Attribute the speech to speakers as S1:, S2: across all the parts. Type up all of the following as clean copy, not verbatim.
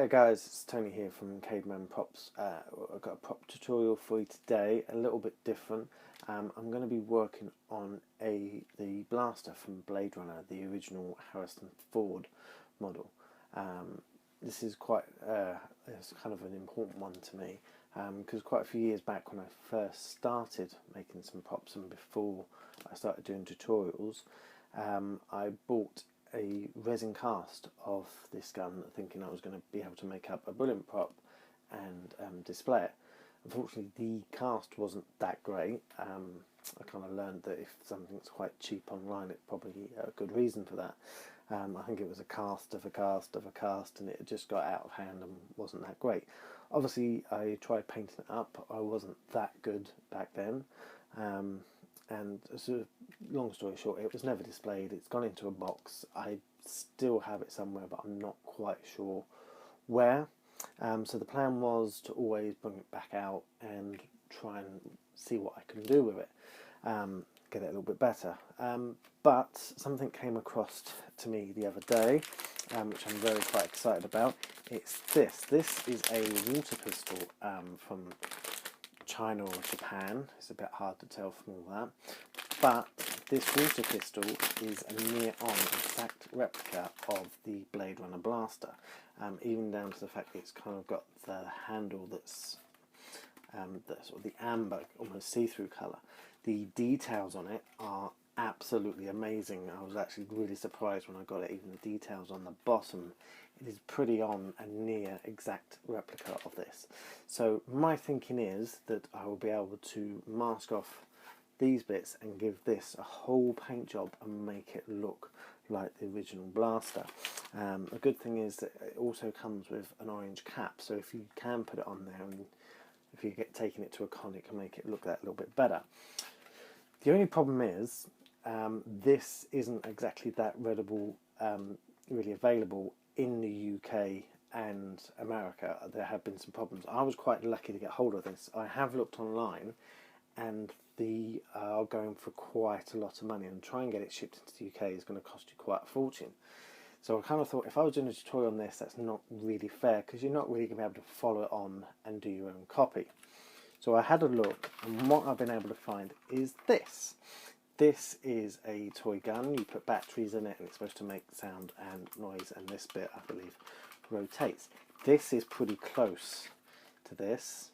S1: Hey guys, it's Tony here from Cavemanprops. I've got a prop tutorial for you today, a little bit different. I'm going to be working on the blaster from Bladerunner, the original Harrison Ford model. This is it's kind of an important one to me because quite a few years back when I first started making some props and before I started doing tutorials, I bought a resin cast of this gun thinking I was going to be able to make up a brilliant prop and display it. Unfortunately, the cast wasn't that great. I kind of learned that if something's quite cheap online, it's probably a good reason for that. I think it was a cast of a cast of a cast, and it just got out of hand and wasn't that great. Obviously, I tried painting it up. I wasn't that good back then. And sort of, long story short, it was never displayed. It's gone into a box. I still have it somewhere, but I'm not quite sure where. So the plan was to always bring it back out and try and see what I can do with it, get it a little bit better. But something came across to me the other day, which I'm very quite excited about. It's this. This is a water pistol from China or Japan. It's a bit hard to tell from all that, but this water pistol is a near-on exact replica of the Bladerunner blaster, even down to the fact that it's kind of got the handle that's sort of the amber, almost see-through colour. The details on it are absolutely amazing. I was actually really surprised when I got it. Even the details on the bottom, it is pretty on a near exact replica of this. So my thinking is that I will be able to mask off these bits and give this a whole paint job and make it look like the original blaster. A good thing is that it also comes with an orange cap, so if you can put it on there and if you get taking it to a con, it can make it look that little bit better. The only problem is this isn't exactly that really available in the UK and America. There have been some problems. I was quite lucky to get hold of this. I have looked online and they are going for quite a lot of money, and try and get it shipped into the UK is going to cost you quite a fortune. So I kind of thought if I was doing a tutorial on this, that's not really fair because you're not really going to be able to follow it on and do your own copy. So I had a look, and what I've been able to find is this. This is a toy gun. You put batteries in it and it's supposed to make sound and noise, and this bit, I believe, rotates. This is pretty close to this,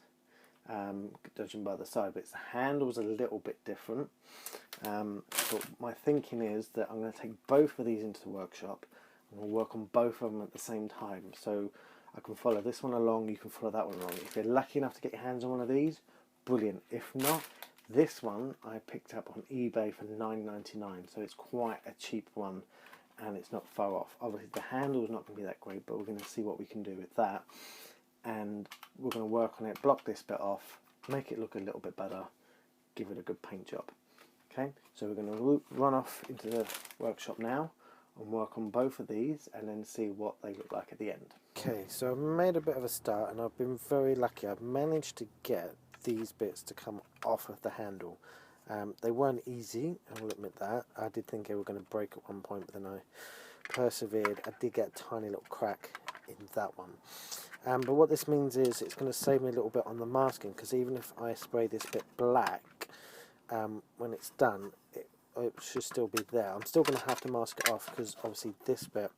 S1: judging by the side, but the handle's a little bit different. But my thinking is that I'm going to take both of these into the workshop and we'll work on both of them at the same time. So I can follow this one along, you can follow that one along. If you're lucky enough to get your hands on one of these, brilliant. If not, this one I picked up on eBay for $9.99, so it's quite a cheap one and it's not far off. Obviously the handle is not going to be that great, but we're going to see what we can do with that, and we're going to work on it, block this bit off, make it look a little bit better, give it a good paint job. Okay, so we're going to run off into the workshop now and work on both of these and then see what they look like at the end. Okay, so I've made a bit of a start and I've been very lucky. I've managed to get these bits to come off of the handle. They weren't easy, I will admit that. I did think they were going to break at one point, but then I persevered. I did get a tiny little crack in that one. But what this means is it's going to save me a little bit on the masking, because even if I spray this bit black, when it's done, it should still be there. I'm still going to have to mask it off because obviously this bit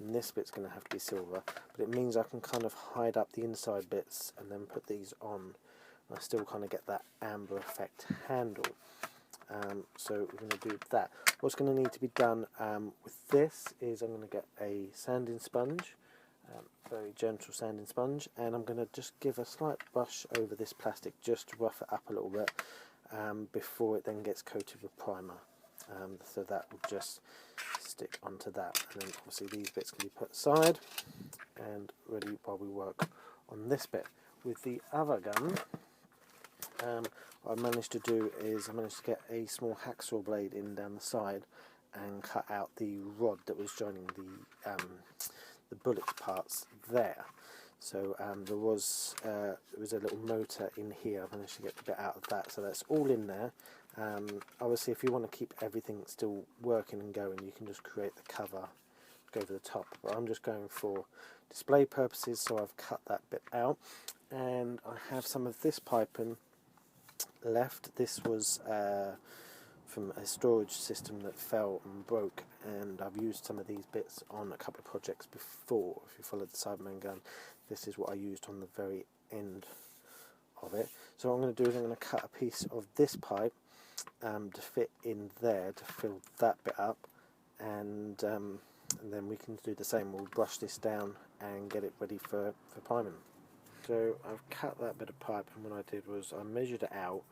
S1: and this bit's going to have to be silver, but it means I can kind of hide up the inside bits and then put these on. I still kind of get that amber effect handle. So we're going to do that. What's going to need to be done with this is I'm going to get a sanding sponge, very gentle sanding sponge, and I'm going to just give a slight brush over this plastic just to rough it up a little bit before it then gets coated with primer. So that will just stick onto that, and then obviously these bits can be put aside and ready while we work on this bit. With the other gun, what I managed to do is I managed to get a small hacksaw blade in down the side and cut out the rod that was joining the bullet parts there. So there was a little motor in here. I managed to get the bit out of that, so that's all in there. Obviously, if you want to keep everything still working and going, you can just create the cover go over the top, but I'm just going for display purposes, so I've cut that bit out. And I have some of this piping left. This was from a storage system that fell and broke, and I've used some of these bits on a couple of projects before. If you followed the Cyberman gun, this is what I used on the very end of it. So what I'm going to do is I'm going to cut a piece of this pipe to fit in there to fill that bit up, and then we can do the same. We'll brush this down and get it ready for priming. So I've cut that bit of pipe, and what I did was I measured it out.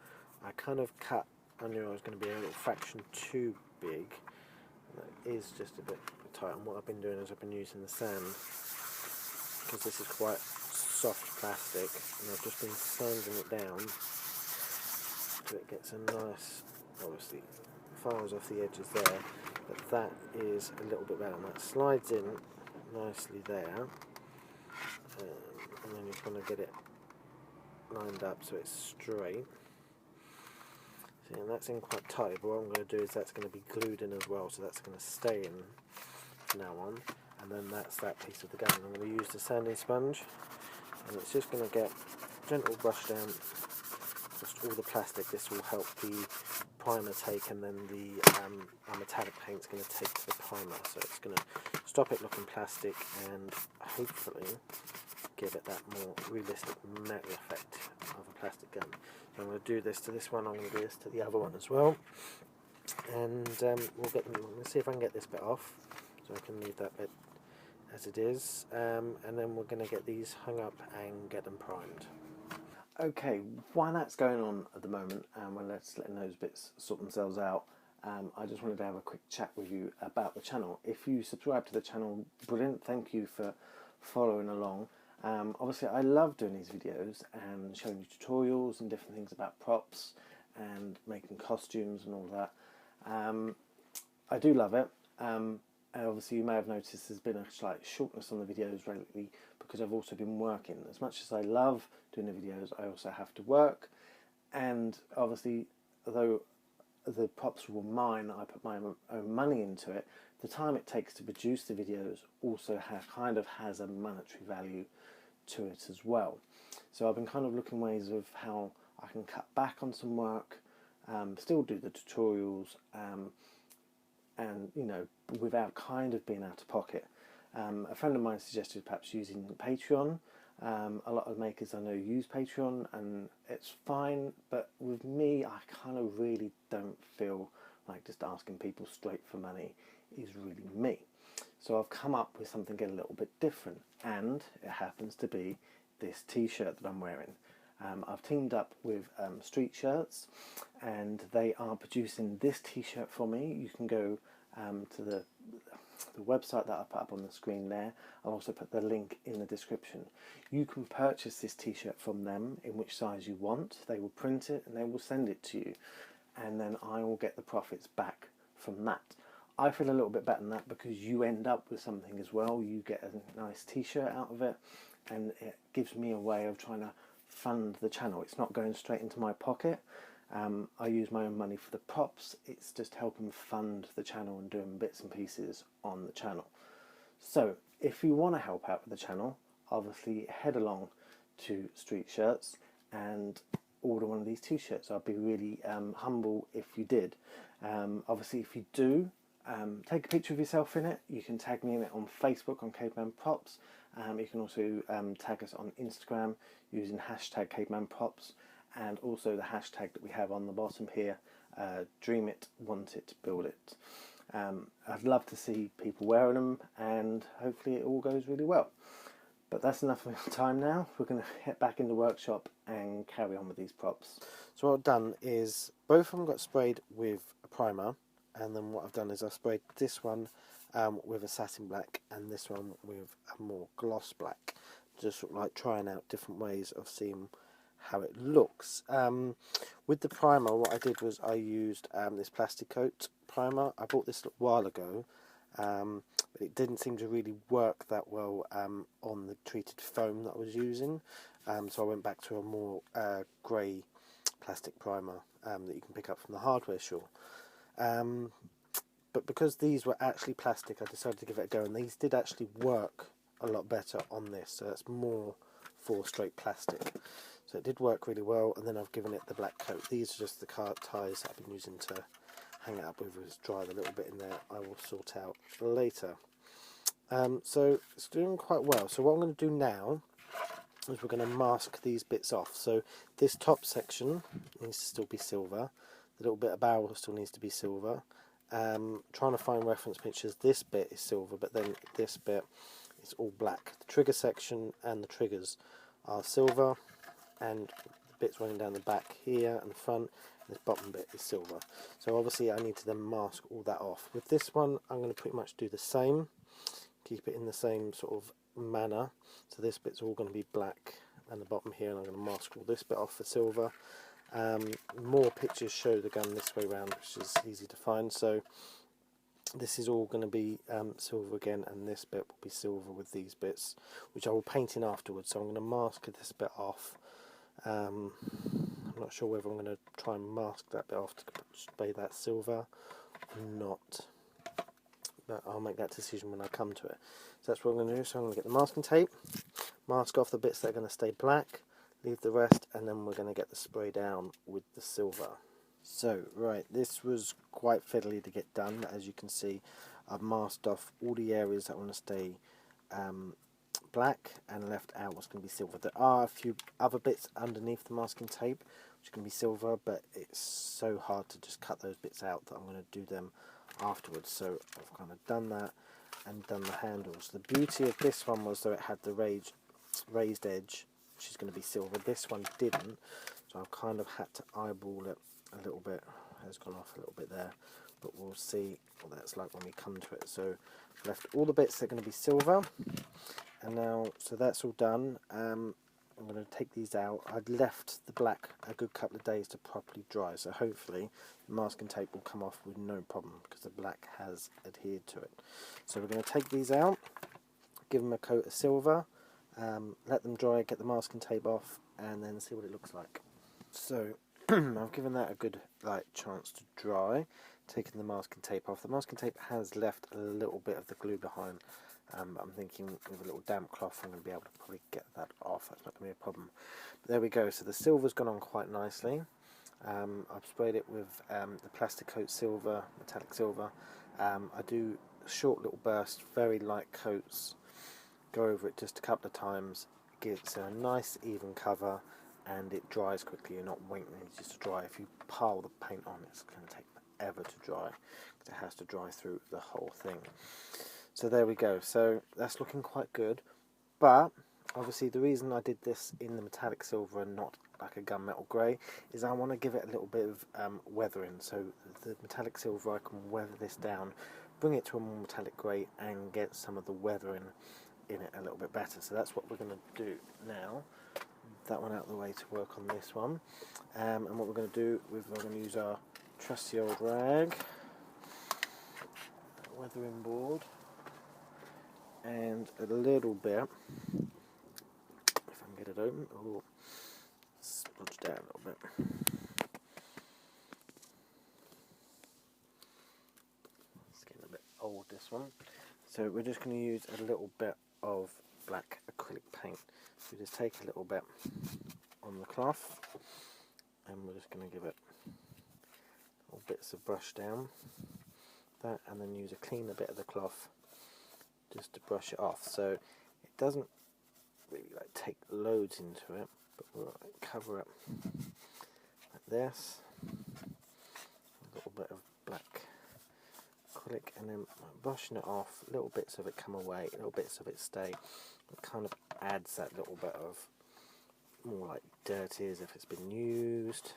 S1: I kind of cut, I knew I was going to be a little fraction too big. That is just a bit tight, and what I've been doing is I've been using the sand, because this is quite soft plastic, and I've just been sanding it down so it gets a nice, obviously files off the edges there, but that is a little bit better, and that slides in nicely there, and then you kind of get it lined up so it's straight. See, and that's in quite tight, but what I'm going to do is that's going to be glued in as well, so that's going to stay in from now on, and then that's that piece of the gun. I'm going to use the sanding sponge, and it's just going to get gentle brush down just all the plastic. This will help the primer take, and then the metallic paint's going to take to the primer, so it's going to stop it looking plastic and hopefully give it that more realistic metal effect of a plastic gun. So I'm going to do this to this one, I'm going to do this to the other one as well, and we'll see if I can get this bit off, so I can leave that bit as it is, and then we're going to get these hung up and get them primed. Okay, while that's going on at the moment, and we're letting those bits sort themselves out, I just wanted to have a quick chat with you about the channel. If you subscribe to the channel, brilliant, thank you for following along. Obviously I love doing these videos and showing you tutorials and different things about props and making costumes and all that. I do love it. And obviously you may have noticed there's been a slight shortness on the videos lately because I've also been working. As much as I love doing the videos, I also have to work, and obviously although the props were mine, I put my own money into it, the time it takes to produce the videos also kind of has a monetary value to it as well. So I've been kind of looking ways of how I can cut back on some work, still do the tutorials, and you know, without kind of being out of pocket. A friend of mine suggested perhaps using Patreon. A lot of makers I know use Patreon, and it's fine, but with me I kind of really don't feel like just asking people straight for money is really me. So I've come up with something a little bit different, and it happens to be this t-shirt that I'm wearing. I've teamed up with Street Shirts, and they are producing this t-shirt for me. You can go to the website that I put up on the screen there. I'll also put the link in the description. You can purchase this t-shirt from them in which size you want. They will print it and they will send it to you, and then I will get the profits back from that. I feel a little bit better than that because you end up with something as well. You get a nice t-shirt out of it, and it gives me a way of trying to fund the channel. It's not going straight into my pocket. I use my own money for the props. It's just helping fund the channel and doing bits and pieces on the channel. So if you want to help out with the channel, obviously head along to Street Shirts and order one of these t-shirts. I'd be really humble if you did. Obviously if you do, take a picture of yourself in it. You can tag me in it on Facebook on Cavemanprops. You can also tag us on Instagram using hashtag Cavemanprops, and also the hashtag that we have on the bottom here, dream it, want it, build it. I'd love to see people wearing them, and hopefully it all goes really well. But that's enough of my time now. We're going to head back in the workshop and carry on with these props. So what I've done is both of them got sprayed with a primer, and then what I've done is I've sprayed this one with a satin black and this one with a more gloss black, just sort of like trying out different ways of seeing how it looks. With the primer, what I did was I used this plastic coat primer. I bought this a while ago, but it didn't seem to really work that well on the treated foam that I was using, so I went back to a more grey plastic primer that you can pick up from the hardware store. but because these were actually plastic, I decided to give it a go, and these did actually work a lot better on this, so that's more for straight plastic. So it did work really well, and then I've given it the black coat. These are just the ties that I've been using to hang it up with. It's dried a little bit in there, I will sort out later. So it's doing quite well. So what I'm going to do now is we're going to mask these bits off. So this top section needs to still be silver. The little bit of barrel still needs to be silver. Trying to find reference pictures. This bit is silver, but then this bit is all black. The trigger section and the triggers are silver, and the bits running down the back here and the front, and this bottom bit is silver. So obviously I need to then mask all that off. With this one, I'm going to pretty much do the same. Keep it in the same sort of manner. So this bit's all going to be black, and the bottom here, and I'm going to mask all this bit off for silver. More pictures show the gun this way around, which is easy to find. So this is all going to be silver again, and this bit will be silver with these bits, which I will paint in afterwards. So I'm going to mask this bit off. I'm not sure whether I'm going to try and mask that bit off to display that silver or not, but I'll make that decision when I come to it. So that's what I'm going to do. So I'm going to get the masking tape, mask off the bits that are going to stay black, leave the rest, and then we're going to get the spray down with the silver. So right, this was quite fiddly to get done. As you can see, I've masked off all the areas that want to stay black, and left out what's going to be silver. There are a few other bits underneath the masking tape which are going to be silver, but it's so hard to just cut those bits out that I'm going to do them afterwards. So I've kind of done that and done the handles. The beauty of this one was that it had the raised edge, which is going to be silver. This one didn't, so I've kind of had to eyeball it a little bit. It has gone off a little bit there, but we'll see what that's like when we come to it. So I've left all the bits that are going to be silver, and now, so that's all done. I'm going to take these out. I'd left the black a good couple of days to properly dry, so hopefully the masking tape will come off with no problem, because the black has adhered to it. So we're going to take these out, give them a coat of silver, let them dry, get the masking tape off, and then see what it looks like. So I've given that a good chance to dry, taking the masking tape off. The masking tape has left a little bit of the glue behind. I'm thinking with a little damp cloth I'm going to be able to probably get that off. That's not going to be a problem. But there we go. So the silver's gone on quite nicely. I've sprayed it with the plastic coat silver, metallic silver. I do short little bursts, very light coats. Go over it just a couple of times. Gives a nice even cover, and it dries quickly. You're not waiting just to dry. If you pile the paint on, it's going to take forever to dry, because it has to dry through the whole thing. So there we go. So that's looking quite good, but obviously the reason I did this in the metallic silver and not like a gunmetal grey is I want to give it a little bit of weathering. So the metallic silver, I can weather this down, bring it to a more metallic grey, and get some of the weathering in it a little bit better. So that's what we're going to do now. That one out of the way to work on this one, and what we're going to do is we're going to use our trusty old rag, weathering board, and a little bit, if I can get it open, oh, smudge down a little bit. It's getting a bit old, this one. So we're just going to use a little bit of black acrylic paint. So just take a little bit on the cloth, and we're just going to give it little bits of brush down, that, and then use a cleaner bit of the cloth just to brush it off. So it doesn't really take loads into it, but we'll cover it like this, a little bit of black acrylic, and then brushing it off. Little bits of it come away, little bits of it stay. It kind of adds that little bit of more like dirty as if it's been used.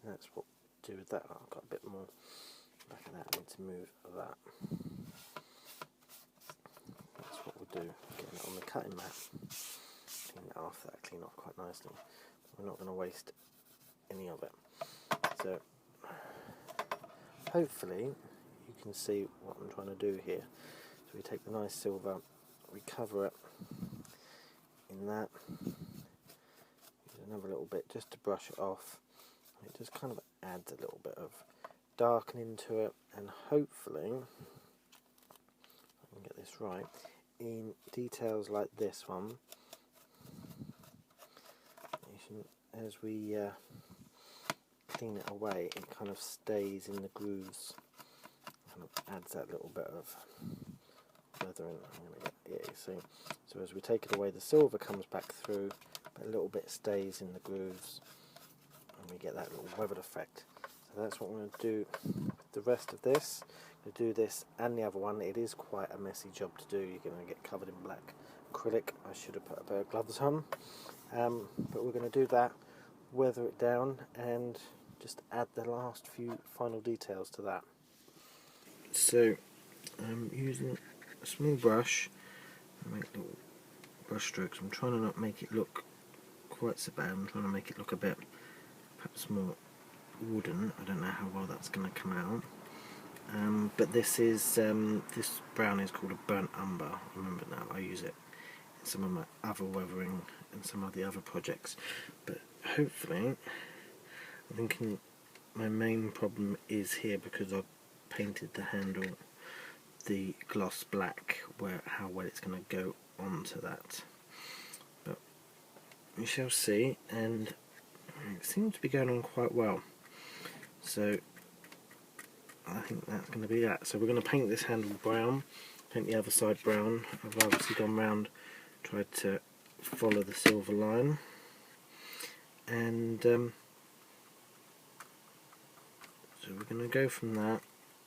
S1: That's what we'll do with that. I've got a bit more back of that. I need to move that. That's what we'll do. Getting it on the cutting mat. Clean it off. That clean off quite nicely. We're not going to waste any of it. So hopefully you can see what I'm trying to do here. So we take the nice silver, we cover it in that. Use another little bit just to brush it off. It just kind of adds a little bit of darken into it, and hopefully, I can get this right, in details like this one, as we clean it away, it kind of stays in the grooves, kind of adds that little bit of weathering. Yeah, you see. So as we take it away, the silver comes back through, but a little bit stays in the grooves, and we get that little weathered effect. So that's what I'm going to do with the rest of this. To do this and the other one, it is quite a messy job to do. You're going to get covered in black acrylic. I should have put a pair of gloves on, but we're going to do that, weather it down, and just add the last few final details to that. So I'm using a small brush and make little brush strokes. I'm trying to not make it look quite so bad. I'm trying to make it look a bit perhaps more wooden. I don't know how well that's going to come out. But this brown is called a burnt umber. Remember now, I use it in some of my other weathering and some of the other projects. But hopefully, I'm thinking my main problem is here because I've painted the handle the gloss black, how well it's going to go onto that. But we shall see, and it seems to be going on quite well. So I think that's going to be that. So we're going to paint this handle brown, paint the other side brown. I've obviously gone round, tried to follow the silver line, and so we're going to go from that,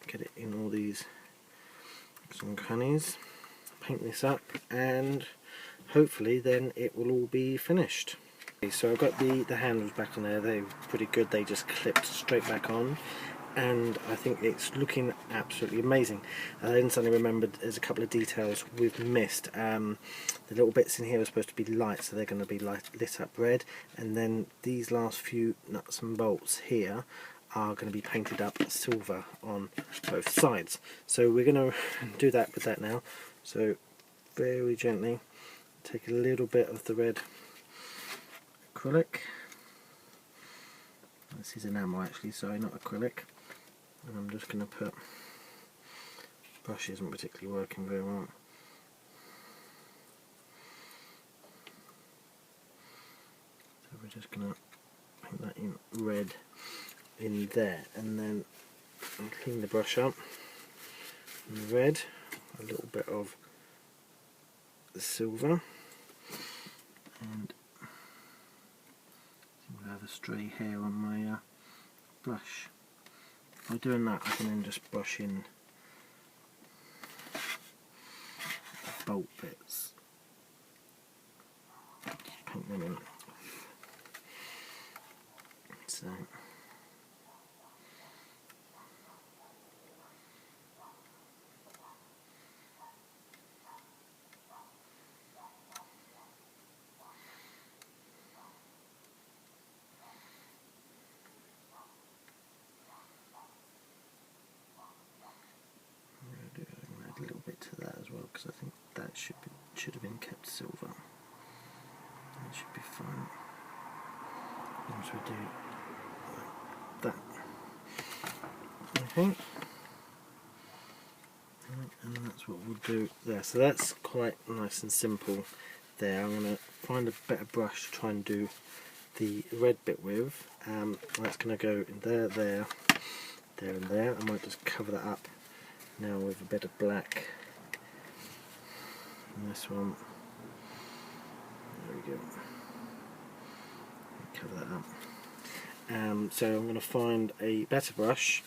S1: get it in all these some crannies, paint this up, and hopefully then it will all be finished. Okay, so I've got the handles back on there. They're pretty good. They just clipped straight back on, and I think it's looking absolutely amazing. I then suddenly remembered there's a couple of details we've missed. The little bits in here are supposed to be light, so they're going to be lit up red, and then these last few nuts and bolts here are going to be painted up silver on both sides. So we're going to do that with that now. So very gently take a little bit of the red acrylic. This is enamel actually, sorry, not acrylic. And I'm just going to put, brush isn't particularly working very well. So we're just going to paint that in red in there, and then clean the brush up in red, a little bit of the silver, and I have a stray hair on my brush. By doing that, I can then just brush in the bolt bits, paint them in. So a little bit to that as well, because I think that should have been kept silver. That should be fine. Once we do that, okay, and that's what we'll do there. So that's quite nice and simple there. I'm going to find a better brush to try and do the red bit with. That's going to go in there, there, there and there. I might just cover that up now with a bit of black. And this one, there we go, cover that up. So I'm going to find a better brush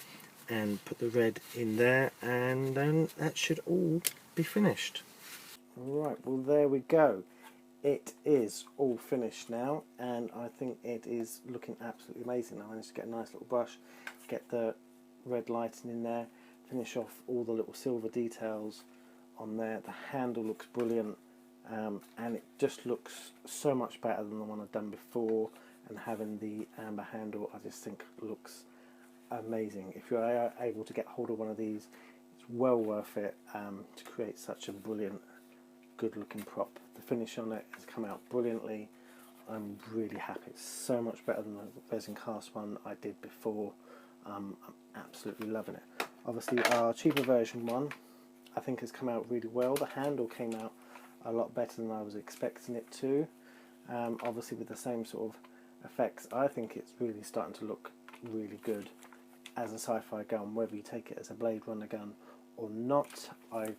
S1: and put the red in there, and then that should all be finished. Right, well there we go. It is all finished now, and I think it is looking absolutely amazing. I managed to get a nice little brush, get the red lighting in there, finish off all the little silver details on there. The handle looks brilliant, and it just looks so much better than the one I've done before, and having the amber handle I just think looks amazing. If you're able to get hold of one of these, it's well worth it to create such a brilliant, good looking prop. The finish on it has come out brilliantly. I'm really happy. It's so much better than the resin cast one I did before. I'm absolutely loving it. Obviously our cheaper version one I think has come out really well. The handle came out a lot better than I was expecting it to. Obviously with the same sort of effects, I think it's really starting to look really good as a sci-fi gun, whether you take it as a Blade Runner gun or not. I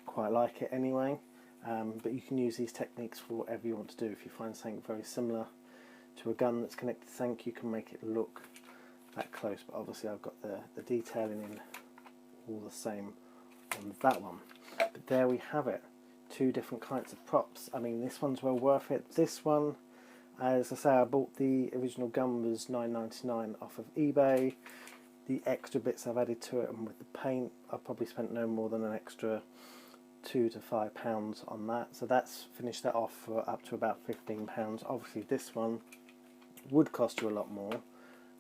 S1: quite like it anyway, but you can use these techniques for whatever you want to do. If you find something very similar to a gun that's connected to something, you can make it look that close, but obviously I've got the detailing in all the same on that one. But there we have it, two different kinds of props. I mean, this one's well worth it. This one, as I say, I bought the original gun, was $9.99 off of eBay. The extra bits I've added to it, and with the paint, I've probably spent no more than an extra £2 to £5 on that. So that's finished that off for up to about £15. Obviously this one would cost you a lot more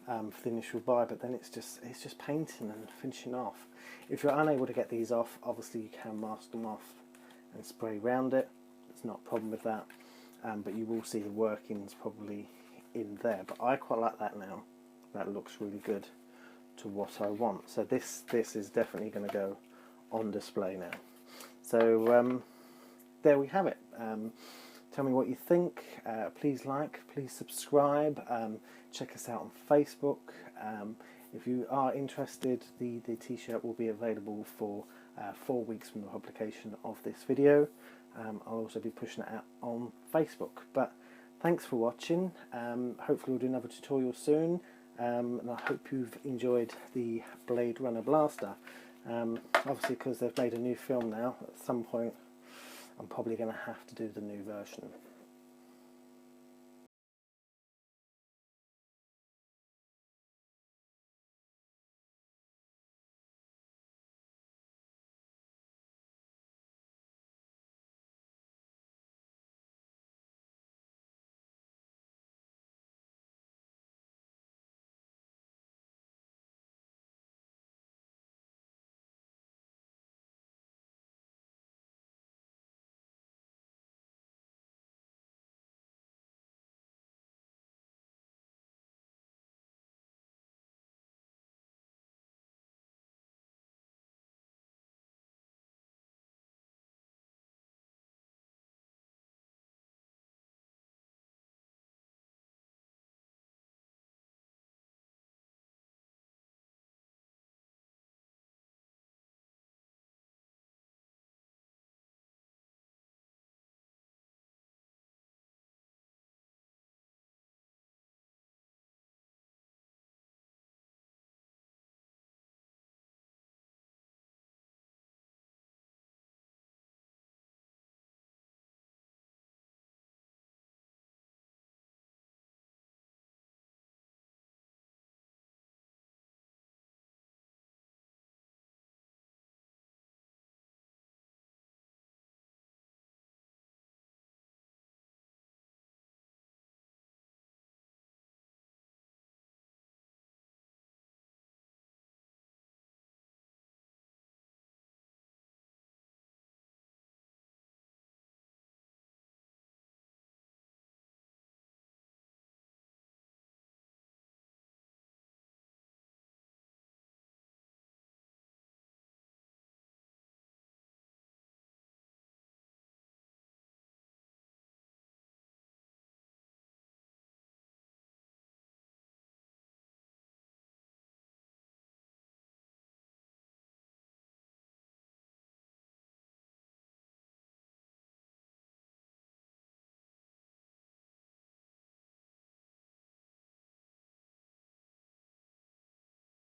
S1: for the initial buy, but then it's just painting and finishing off. If you're unable to get these off, obviously you can mask them off and spray around it. There's not a problem with that, but you will see the workings probably in there. But I quite like that now. That looks really good to what I want. So this is definitely going to go on display now. So there we have it. Tell me what you think. Please like, please subscribe. Check us out on Facebook. If you are interested, the t-shirt will be available for 4 weeks from the publication of this video. I'll also be pushing it out on Facebook. But thanks for watching. Hopefully we'll do another tutorial soon. And I hope you've enjoyed the Bladerunner blaster. Obviously, because they've made a new film now, at some point I'm probably going to have to do the new version.